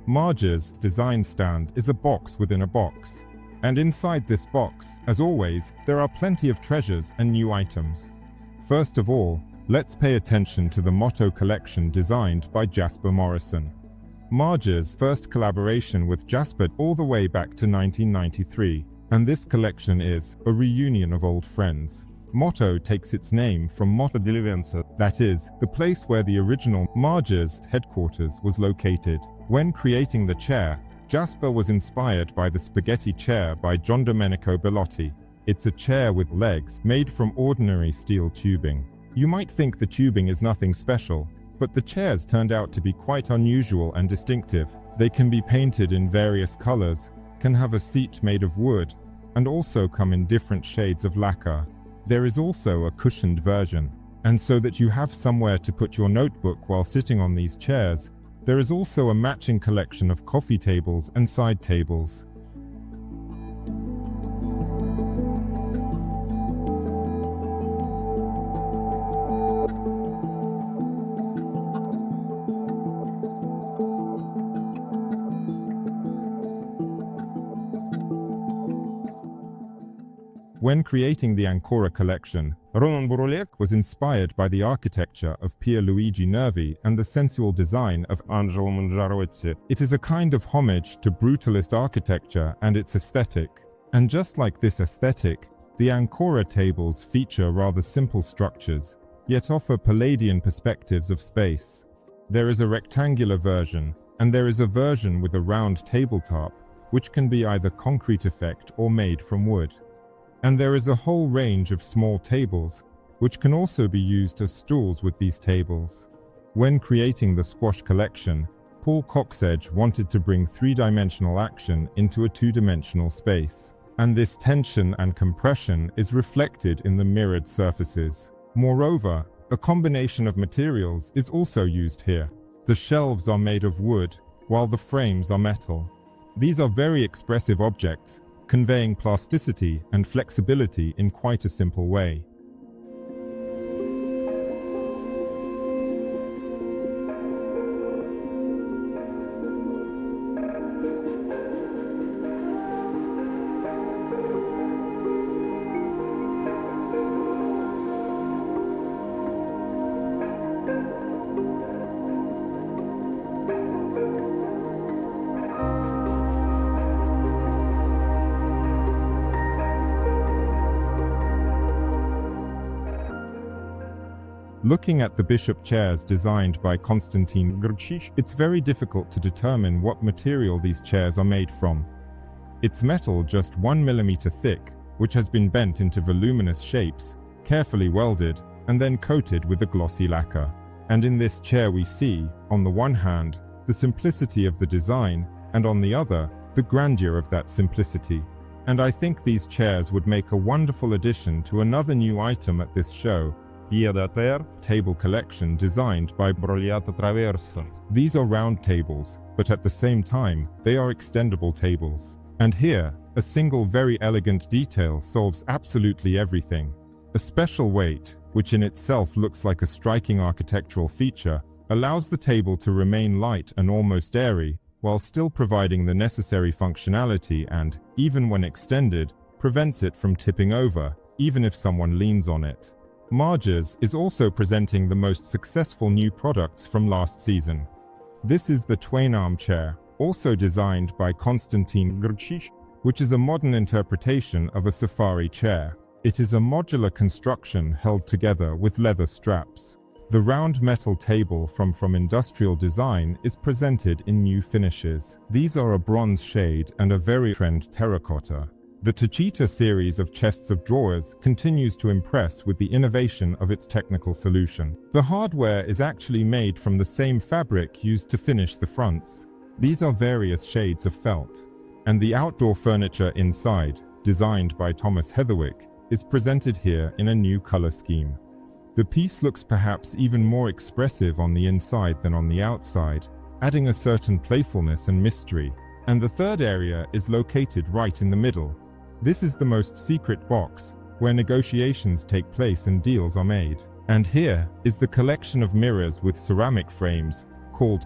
Magis' design stand is a box within a box. And inside this box, as always, there are plenty of treasures and new items. First of all, let's pay attention to the motto collection designed by Jasper Morrison. Magis' first collaboration with Jasper all the way back to 1993, and this collection is a reunion of old friends. Motto takes its name from Motta, that is, the place where the original Magis' headquarters was located. When creating the chair, Jasper was inspired by the spaghetti chair by John Domenico Bellotti. It's a chair with legs made from ordinary steel tubing. You might think the tubing is nothing special, but the chairs turned out to be quite unusual and distinctive. They can be painted in various colors, can have a seat made of wood, and also come in different shades of lacquer. There is also a cushioned version, and so that you have somewhere to put your notebook while sitting on these chairs, there is also a matching collection of coffee tables and side tables. When creating the Ancora collection, Ronan Bouroullec was inspired by the architecture of Pierluigi Nervi and the sensual design of Angelo Mongiarotti. It is a kind of homage to brutalist architecture and its aesthetic. And just like this aesthetic, the Ancora tables feature rather simple structures, yet offer Palladian perspectives of space. There is a rectangular version, and there is a version with a round tabletop, which can be either concrete effect or made from wood. And there is a whole range of small tables, which can also be used as stools with these tables. When creating the squash collection, Cocksedge wanted to bring three-dimensional action into a two-dimensional space. And this tension and compression is reflected in the mirrored surfaces. Moreover, a combination of materials is also used here. The shelves are made of wood, while the frames are metal. These are very expressive objects, conveying plasticity and flexibility in quite a simple way. Looking at the bishop chairs designed by Konstantin Grcic, it's very difficult to determine what material these chairs are made from. It's metal just 1 millimeter thick, which has been bent into voluminous shapes, carefully welded, and then coated with a glossy lacquer. And in this chair we see, on the one hand, the simplicity of the design, and on the other, the grandeur of that simplicity. And I think these chairs would make a wonderful addition to another new item at this show, table collection designed by Bouroullec. These are round tables, but at the same time, they are extendable tables. And here, a single very elegant detail solves absolutely everything. A special weight, which in itself looks like a striking architectural feature, allows the table to remain light and almost airy, while still providing the necessary functionality and, even when extended, prevents it from tipping over, even if someone leans on it. Magis is also presenting the most successful new products from last season. This is the Twain armchair, also designed by Konstantin Grcic, which is a modern interpretation of a safari chair. It is a modular construction held together with leather straps. The round metal table from industrial design is presented in new finishes. These are a bronze shade and a very trend terracotta. The Tacito series of chests of drawers continues to impress with the innovation of its technical solution. The hardware is actually made from the same fabric used to finish the fronts. These are various shades of felt. And the outdoor furniture inside, designed by Heatherwick, is presented here in a new color scheme. The piece looks perhaps even more expressive on the inside than on the outside, adding a certain playfulness and mystery. And the third area is located right in the middle. This is the most secret box, where negotiations take place and deals are made. And here is the collection of mirrors with ceramic frames, called